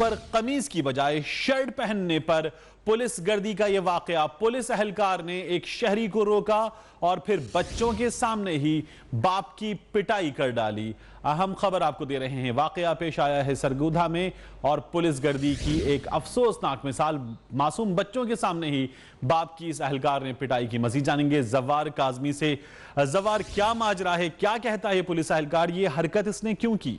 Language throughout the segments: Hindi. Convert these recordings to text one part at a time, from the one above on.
पर कमीज की बजाय शर्ट पहनने पर पुलिस गर्दी का यह वाकया। पुलिस एहलकार ने एक शहरी को रोका और फिर बच्चों के सामने ही बाप की पिटाई कर डाली। अहम खबर आपको दे रहे हैं। वाकया पेश आया है सरगोधा में और पुलिस गर्दी की एक अफसोसनाक मिसाल। मासूम बच्चों के सामने ही बाप की इस एहलकार ने पिटाई की। मजीद जानेंगे जवार काजमी से। जवार, क्या माजरा है, क्या कहता है पुलिस एहलकार, ये हरकत इसने क्यों की?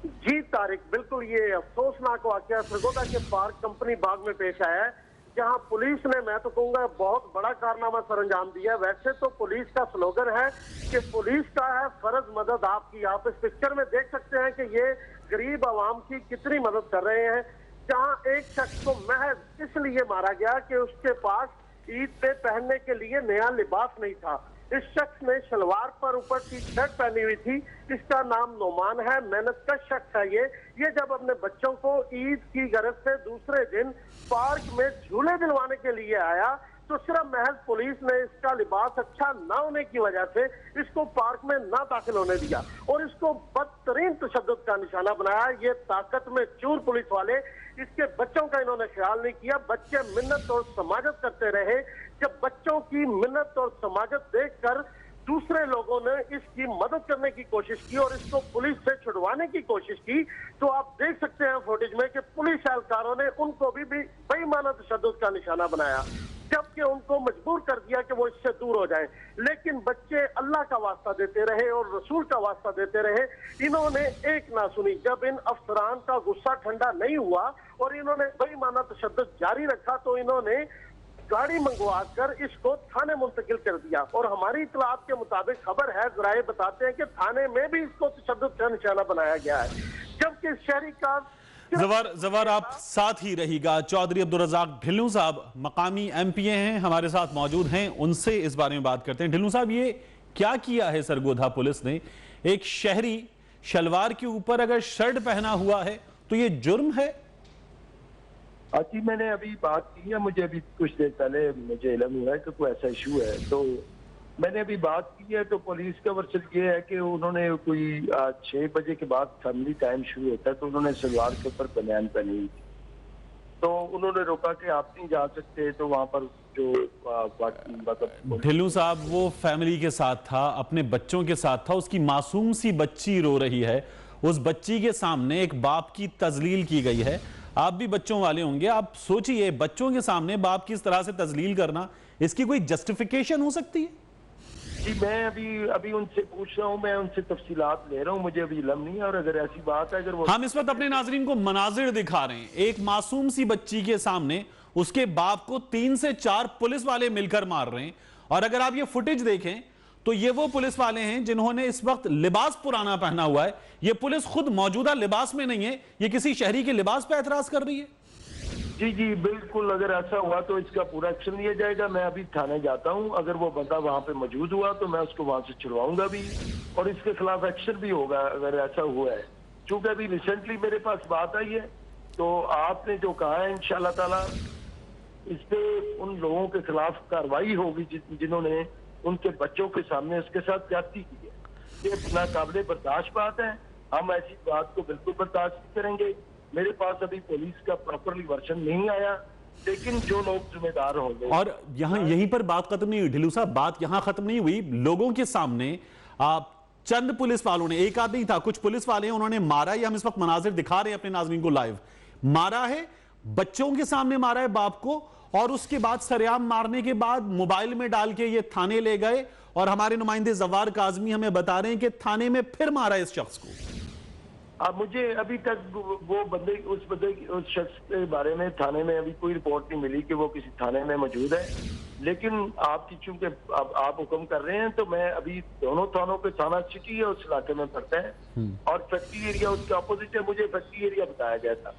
जी तारिक, बिल्कुल ये अफसोसनाक वाकया सरगोधा के पार्क कंपनी बाग में पेश आया है, जहां पुलिस ने, मैं तो कहूंगा, बहुत बड़ा कारनामा सर अंजाम दिया। वैसे तो पुलिस का स्लोगन है कि पुलिस का है फर्ज मदद आपकी। आप इस पिक्चर में देख सकते हैं कि ये गरीब आवाम की कितनी मदद कर रहे हैं। जहां एक शख्स को महज इसलिए मारा गया कि उसके पास ईद पे पहनने के लिए नया लिबास नहीं था। इस शख्स ने शलवार पर ऊपर टी शर्ट पहनी हुई थी। इसका नाम नोमान है, मेहनत का शख्स है। ये जब अपने बच्चों को ईद की गरज से दूसरे दिन पार्क में झूले दिलवाने के लिए आया, तो सिर्फ महज पुलिस ने इसका लिबास अच्छा ना होने की वजह से इसको पार्क में ना दाखिल होने दिया और इसको बदतरीन तशद्दुद का निशाना बनाया। ये ताकत में चूर पुलिस वाले, इसके बच्चों का इन्होंने ख्याल नहीं किया। बच्चे मिन्नत और समाजत करते रहे। जब बच्चों की मिन्नत और समाजत देखकर दूसरे लोगों ने इसकी मदद करने की कोशिश की और इसको पुलिस से छुड़वाने की कोशिश की, तो आप देख सकते हैं फुटेज में कि पुलिस एहलकारों ने उनको भी बेईमाना तशद्दुद का निशाना बनाया, जबकि उनको मजबूर कर दिया कि वो इससे दूर हो जाएं। लेकिन बच्चे अल्लाह का वास्ता देते रहे और रसूल का वास्ता देते रहे। इन्होंने एक ना सुनी। जब इन अफसरान का गुस्सा ठंडा नहीं हुआ और इन्होंने बेईमाना तशद्दुद जारी रखा, तो इन्होंने गाड़ी मंगवा कर इसको थाने मुंतकिल कर दिया। और हमारी इतलात के मुताबिक खबर है, जराए बताते हैं कि थाने में भी इसको तशद्दुद का निशाना बनाया गया है। जबकि शहरी का जवार आप साथ ही रहिएगा। चौधरी अब्दुल रज़ाक ढिल्लों साहब मकामी एमपीए हैं, हमारे साथ मौजूद हैं, उनसे इस बारे में बात करते हैं। ढिल्लों साहब, ये क्या किया है सरगोधा पुलिस ने? एक शहरी शलवार के ऊपर अगर शर्ट पहना हुआ है तो ये जुर्म है? जी, मैंने अभी बात की है, मुझे अभी कुछ देर पहले मुझे इल्म हुआ है कि कोई ऐसा इशू है, तो मैंने अभी बात की है। तो पुलिस का वर्सन ये है कि उन्होंने कोई 6 बजे के बाद फैमिली टाइम शुरू होता है, तो उन्होंने सलवार के ऊपर बनियान पहनी हुई थी। तो उन्होंने रोका कि आप नहीं जा सकते। तो वहां पर जो मतलब ढिल्लों साहब वो फैमिली के साथ था, अपने बच्चों के साथ था, उसकी मासूम सी बच्ची रो रही है, उस बच्ची के सामने एक बाप की तजलील की गई है। आप भी बच्चों वाले होंगे, आप सोचिए बच्चों के सामने बाप की इस तरह से तजलील करना, इसकी कोई जस्टिफिकेशन हो सकती है? जी, मैं अभी उनसे पूछ रहा हूँ, मैं उनसे तफसीलात ले रहा हूँ, मुझे अभी इल्म नहीं है। और अगर ऐसी बात है, अगर वो हम इस वक्त अपने नाजरीन को मनाजिर दिखा रहे हैं। एक मासूम सी बच्ची के सामने उसके बाप को 3 से 4 पुलिस वाले मिलकर मार रहे हैं। और अगर आप ये फुटेज देखें तो ये वो पुलिस वाले हैं जिन्होंने इस वक्त लिबास पुराना पहना हुआ है। ये पुलिस खुद मौजूदा लिबास में नहीं है, ये किसी शहरी के लिबास पर एतराज कर रही है। जी बिल्कुल, अगर ऐसा हुआ तो इसका पूरा एक्शन लिया जाएगा। मैं अभी थाने जाता हूं, अगर वो बंदा वहां पे मौजूद हुआ तो मैं उसको वहां से छुड़वाऊंगा भी और इसके खिलाफ एक्शन भी होगा अगर ऐसा हुआ है। क्योंकि अभी रिसेंटली मेरे पास बात आई है, तो आपने जो कहा है इंशाल्लाह ताला इस पे उन लोगों के खिलाफ कार्रवाई होगी जिन्होंने उनके बच्चों के सामने उसके साथ ज्यादती की है। ये नाकाबिले बर्दाश्त बात है, हम ऐसी बात को बिल्कुल बर्दाश्त नहीं करेंगे। मेरे पास अभी पुलिस का प्रॉपरली वर्जन नहीं आया, लेकिन जो लोग जिम्मेदार होंगे। और यहाँ यहीं पर बात खत्म नहीं हुई ढिल्लों साहब, बात यहाँ खत्म नहीं हुई। लोगों के सामने चंद पुलिस वालों ने, एक आदमी था, कुछ पुलिस वाले हैं, उन्होंने मारा। ये हम इस वक्त मनाजिर दिखा रहे हैं अपने नाज़रीन को लाइव। मारा है, बच्चों के सामने मारा है बाप को, और उसके बाद सरेआम मारने के बाद मोबाइल में डाल के ये थाने ले गए। और हमारे नुमाइंदे जवार काजमी हमें बता रहे हैं कि थाने में फिर मारा इस शख्स को। अब मुझे अभी तक उस शख्स के बारे में थाने में अभी कोई रिपोर्ट नहीं मिली कि वो किसी थाने में मौजूद है। लेकिन आपकी चूंकि आप हुक्म कर रहे हैं, तो मैं अभी दोनों थानों पे, थाना सिटी है उस इलाके में पड़ता है और फैक्ट्री एरिया उसके अपोजिट है। मुझे फैक्ट्री एरिया बताया गया था,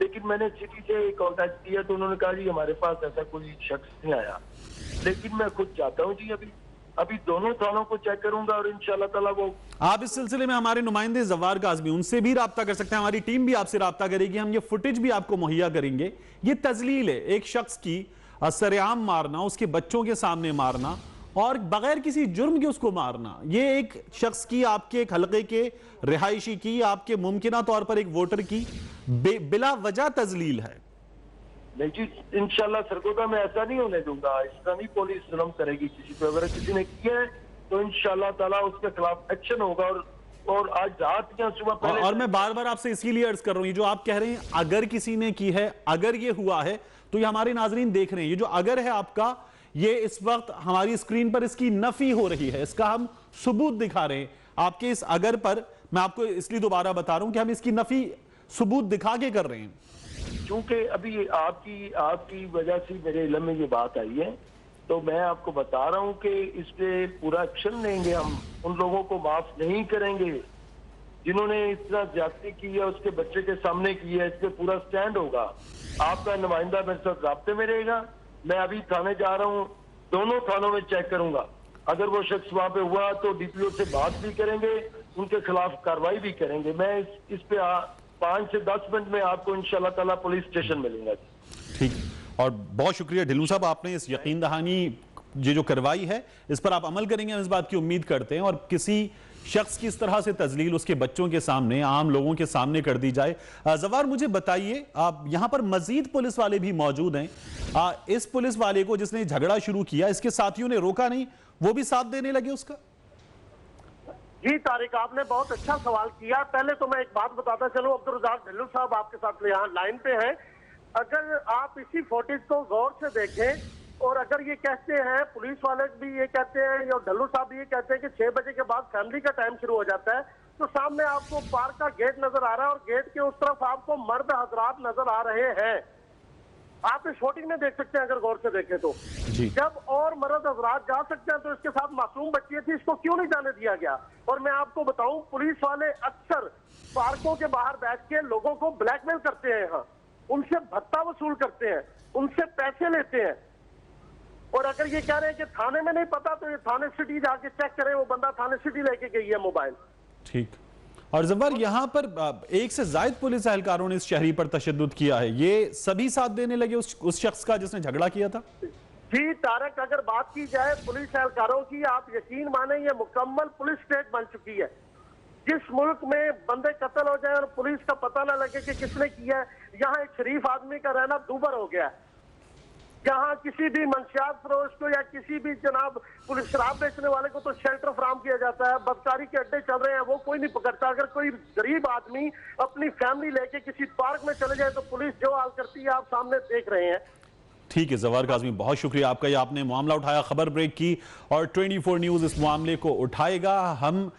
लेकिन मैंने सिटी से कॉन्टेक्ट किया तो उन्होंने कहा जी हमारे पास ऐसा कोई शख्स नहीं आया। लेकिन मैं खुद चाहता हूँ जी अभी दोनों थानों को चेक करूंगा और इंशाल्लाह ताला वो। आप इस सिलसिले में हमारे नुमाइंदे जवार काज़मी, उनसे भी राब्ता कर सकते हैं, हमारी टीम भी आपसे राब्ता करेगी, हम ये फुटेज भी आपको मुहैया करेंगे। ये तजलील है, एक शख्स की सरेआम मारना, उसके बच्चों के सामने मारना, और बगैर किसी जुर्म के उसको मारना, ये एक शख्स की, आपके एक हलके के रिहायशी की, आपके मुमकिना तौर पर एक वोटर की बिला वजह तजलील है। नहीं जी, इंशाल्लाह सरगोदा में ऐसा नहीं होने दूंगा। इस तरह नहीं पुलिस जुल्म करेगी किसी पे। अगर किसी ने किया है तो इंशाल्लाह ताला उसके खिलाफ एक्शन होगा। और आज रात या सुबह पहले, और मैं बार बार आपसे इसीलिए अर्ज कर रहा हूं, ये जो आप कह रहे हैं अगर किसी ने की है, अगर ये हुआ है, तो ये हमारे नाजरीन देख रहे हैं, ये जो अगर है आपका, ये इस वक्त हमारी स्क्रीन पर इसकी नफी हो रही है, इसका हम सबूत दिखा रहे हैं। आपके इस अगर पर मैं आपको इसलिए दोबारा बता रहा हूं कि हम इसकी नफी सबूत दिखा के कर रहे हैं। क्योंकि अभी आपकी वजह से मेरे इल्म में ये बात आई है, तो मैं आपको बता रहा हूँ कि इस पे पूरा एक्शन लेंगे। हम उन लोगों को माफ नहीं करेंगे जिन्होंने इस तरह ज्यादती की है, उसके बच्चे के सामने की है। इस पे पूरा स्टैंड होगा। आपका नुमाइंदा मेरे साथ राब्ते में रहेगा। मैं अभी थाने जा रहा हूँ, दोनों थानों में चेक करूंगा। अगर वो शख्स वहां पे हुआ तो डीपीओ से बात भी करेंगे, उनके खिलाफ कार्रवाई भी करेंगे। मैं इस पे 5 से 10 मिनट में आपको इंशाल्लाह ताला पुलिस स्टेशन मिलूंगा। ठीक, और बहुत शुक्रिया ढिल्लों साहब, आपने इस यकीन दहानी ये जो करवाई है इस पर आप अमल करेंगे, हम इस बात की उम्मीद करते हैं। और किसी शख्स की इस तरह से तजलील उसके बच्चों के सामने, आम लोगों के सामने कर दी जाए। जवार, मुझे बताइए, आप यहां पर मजीद पुलिस वाले भी मौजूद हैं। इस पुलिस वाले को जिसने झगड़ा शुरू किया, इसके साथियों ने रोका नहीं, वो भी साथ देने लगे उसका? जी तारिक, आपने बहुत अच्छा सवाल किया। पहले तो मैं एक बात बताता चलूं, अब्दुल रज़ाक ढिल्लों साहब आपके साथ यहाँ लाइन पे हैं। अगर आप इसी फुटेज को गौर से देखें, और अगर ये कहते हैं, पुलिस वाले भी ये कहते हैं और ढिल्लों साहब भी ये कहते हैं कि 6 बजे के बाद फैमिली का टाइम शुरू हो जाता है, तो सामने आपको पार्क का गेट नजर आ रहा है और गेट के उस तरफ आपको मर्द हजरात नजर आ रहे हैं। आप इस शूटिंग में देख सकते हैं अगर गौर से देखें तो। जी। जब और मर्द हजरात जा सकते हैं तो इसके साथ मासूम बच्ची थी, इसको क्यों नहीं जाने दिया गया? और मैं आपको बताऊं, पुलिस वाले अक्सर पार्कों के बाहर बैठ के लोगों को ब्लैकमेल करते हैं, यहाँ उनसे भत्ता वसूल करते हैं, उनसे पैसे लेते हैं। और अगर ये कह रहे हैं कि थाने में नहीं पता, तो ये थाने सिटी जाके चेक करें, वो बंदा थाने सिटी लेके गई है मोबाइल। ठीक, और जब्बार, यहां पर 1 से ज्यादा पुलिस एहलकारों ने इस शहरी पर तशद्दुद किया है, ये सभी साथ देने लगे उस शख्स का जिसने झगड़ा किया था? जी तारक, अगर बात की जाए पुलिस एहलकारों की, आप यकीन माने ये मुकम्मल पुलिस स्टेट बन चुकी है। जिस मुल्क में बंदे कत्ल हो जाए और पुलिस का पता ना लगे कि किसने किया है, यहाँ एक शरीफ आदमी का रहना दूभर हो गया है। जहाँ किसी भी मंशियात फरोश को या किसी भी जनाब पुलिस शराब बेचने वाले को तो शेल्टर फराम किया जाता है, बदकारी के अड्डे चल रहे हैं, वो कोई नहीं पकड़ता। अगर कोई गरीब आदमी अपनी फैमिली लेके किसी पार्क में चले जाए तो पुलिस जो हाल करती है आप सामने देख रहे हैं। ठीक है जवार काज़मी, बहुत शुक्रिया आपका, ये आपने मामला उठाया, खबर ब्रेक की, और 24 न्यूज़ इस मामले को उठाएगा। हम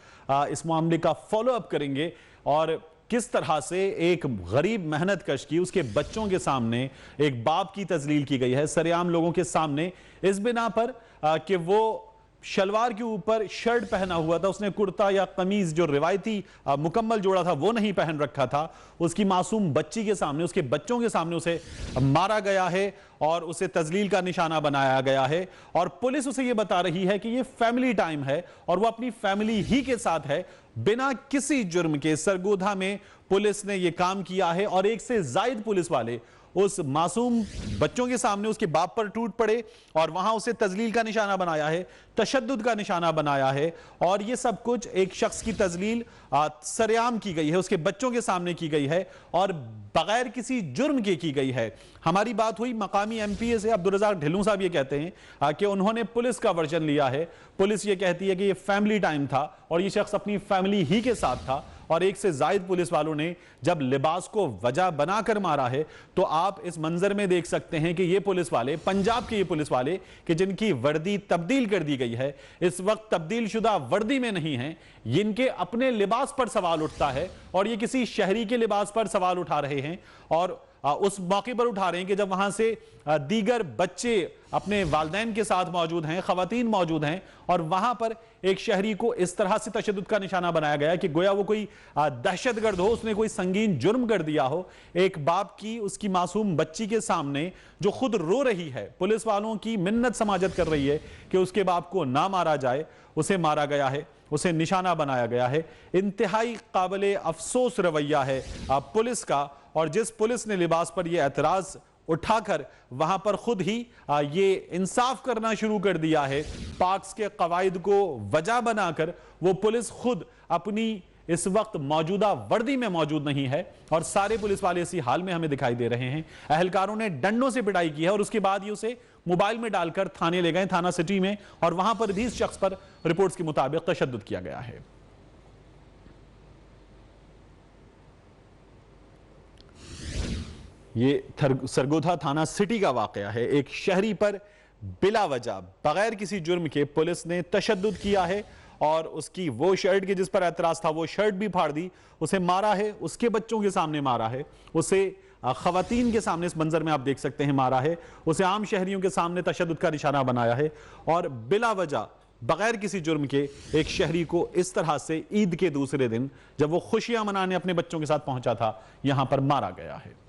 इस मामले का फॉलो अप करेंगे और किस तरह से एक गरीब मेहनत कश की उसके बच्चों के सामने एक बाप की तजलील की गई है सरेआम लोगों के सामने, इस बिना पर कि वो शलवार के ऊपर शर्ट पहना हुआ था, उसने कुर्ता या कमीज जो रिवायती मुकम्मल जोड़ा था वो नहीं पहन रखा था। उसकी मासूम बच्ची के सामने, उसके बच्चों के सामने उसे मारा गया है और उसे तजलील का निशाना बनाया गया है। और पुलिस उसे ये बता रही है कि ये फैमिली टाइम है और वो अपनी फैमिली ही के साथ है। बिना किसी जुर्म के सरगोधा में पुलिस ने यह काम किया है और 1 से ज्यादा पुलिस वाले उस मासूम बच्चों के सामने उसके बाप पर टूट पड़े और वहां उसे तजलील का निशाना बनाया है, तशद्दुद का निशाना बनाया है। और यह सब कुछ एक शख्स की तजलील सरेआम की गई है, उसके बच्चों के सामने की गई है और बगैर किसी जुर्म के की गई है। हमारी बात हुई मकामी एमपीए से, अब्दुल रज़ाक ढिल्लों साहब ये कहते हैं कि उन्होंने पुलिस का वर्जन लिया है। पुलिस ये कहती है कि ये फैमिली टाइम था और ये शख्स अपनी फैमिली ही के साथ था। और 1 से ज्यादा पुलिस वालों ने जब लिबास को वजह बनाकर मारा है तो आप इस मंजर में देख सकते हैं कि ये पुलिस वाले, पंजाब के ये पुलिस वाले कि जिनकी वर्दी तब्दील कर दी गई है, इस वक्त तब्दील शुदा वर्दी में नहीं है, इनके अपने लिबास पर सवाल उठता है और ये किसी शहरी के लिबास पर सवाल उठा रहे हैं। और उस मौके पर उठा रहे हैं कि जब वहां से दीगर बच्चे अपने वालिदैन के साथ मौजूद हैं, खवातीन मौजूद हैं और वहां पर एक शहरी को इस तरह से तशद्दुद का निशाना बनाया गया कि गोया वो कोई दहशतगर्द हो, उसने कोई संगीन जुर्म कर दिया हो। एक बाप की उसकी मासूम बच्ची के सामने जो खुद रो रही है, पुलिस वालों की मिन्नत समाजत कर रही है कि उसके बाप को ना मारा जाए, उसे मारा गया है, उसे निशाना बनाया गया है। इंतहाई काबिले अफसोस रवैया है पुलिस का। और जिस पुलिस ने लिबास पर यह एतराज उठाकर वहां पर खुद ही ये इंसाफ करना शुरू कर दिया है। पाक्स के कवायद को वजह बनाकर वो पुलिस खुद अपनी इस वक्त मौजूदा वर्दी में मौजूद नहीं है और सारे पुलिस वाले इसी हाल में हमें दिखाई दे रहे हैं। अहलकारों ने डंडों से पिटाई की है और उसके बाद ही उसे मोबाइल में डालकर थाने ले गए, थाना सिटी में, और वहां पर भी इस शख्स पर रिपोर्ट्स के मुताबिक तशद्दुद किया गया है। ये सरगोधा थाना सिटी का वाकया है। एक शहरी पर बिला वजह बगैर किसी जुर्म के पुलिस ने तशद्दुद किया है और उसकी वो शर्ट के जिस पर एतराज था वो शर्ट भी फाड़ दी, उसे मारा है, उसके बच्चों के सामने मारा है, उसे खवातीन के सामने, इस मंजर में आप देख सकते हैं, मारा है, उसे आम शहरियों के सामने तशद्दुद का निशाना बनाया है और बिला वजह बगैर किसी जुर्म के एक शहरी को इस तरह से ईद के दूसरे दिन जब वो खुशियां मनाने अपने बच्चों के साथ पहुंचा था, यहां पर मारा गया है।